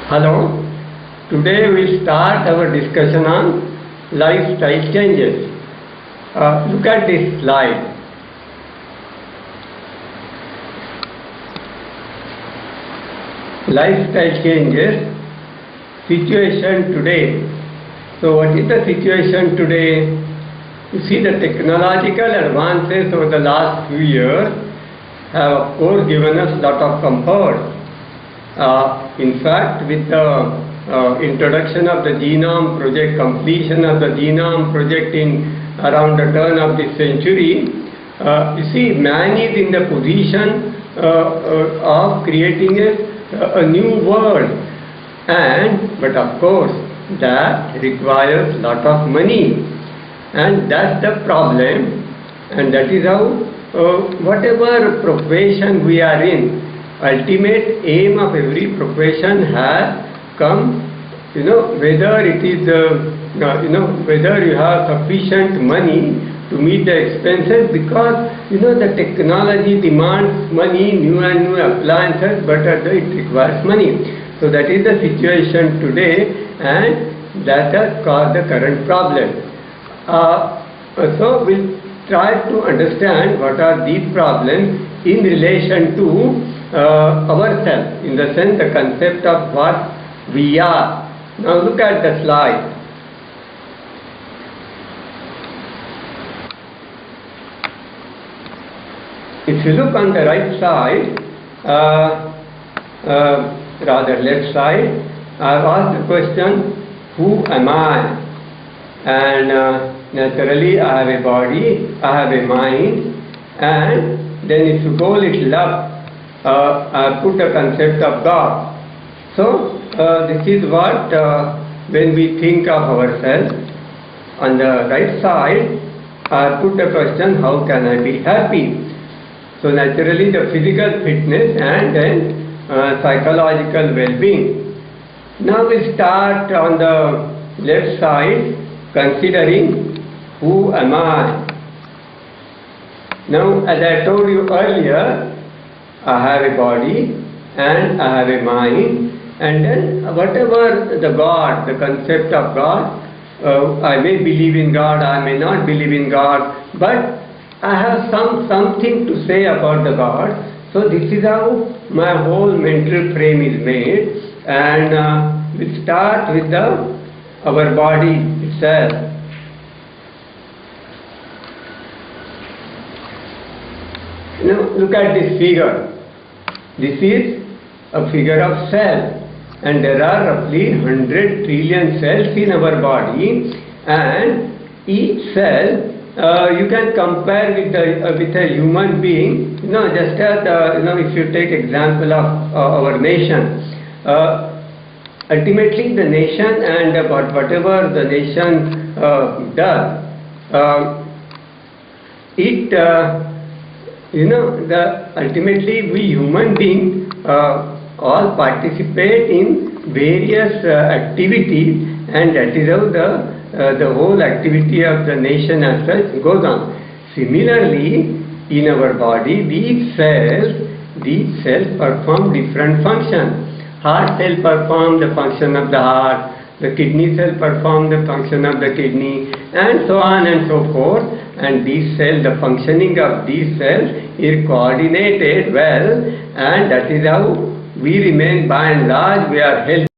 Hello, today we'll start our discussion on lifestyle changes. Look at this slide. Lifestyle changes, situation today. So what is the situation today? You see, the technological advances over the last few years have of course given us lot of comfort. In fact, with the introduction of the genome project, completion of the genome project in around the turn of this century, you see, man is in the position of creating a new world, but of course that requires lot of money, and that's the problem, and that is how whatever profession we are in, ultimate aim of every profession has come, whether it is whether you have sufficient money to meet the expenses, because the technology demands money, new and new appliances, but it requires money. So that is the situation today, and that has caused the current problem. So we'll try to understand what are these problems in relation to ourselves, in the sense, the concept of what we are. Now look at the slide. If you look on the right side, rather left side, I have asked the question, who am I? And naturally I have a body, I have a mind, and then if you go a little up, I put the concept of God. So this is what when we think of ourselves. On the right side, I put the question, how can I be happy? So naturally the physical fitness and then psychological well-being. Now we start on the left side considering who am I. Now, as I told you earlier, I have a body and I have a mind, and then whatever the God, the concept of God, I may believe in God, I may not believe in God, but I have something to say about the God. So this is how my whole mental frame is made, and we start with our body itself. Now look at this figure. This is a figure of cell, and there are roughly 100 trillion cells in our body, and each cell you can compare with a human being. Just as if you take example of our nation, ultimately the nation and whatever the nation does, ultimately we human beings all participate in various activities, and that is how the whole activity of the nation as such goes on. Similarly, in our body, these cells perform different functions. Heart cell perform the function of the heart, the kidney cell perform the function of the kidney, and so on and so forth. And these cells, the functioning of these cells is coordinated well, and that is how we remain, by and large, we are healthy.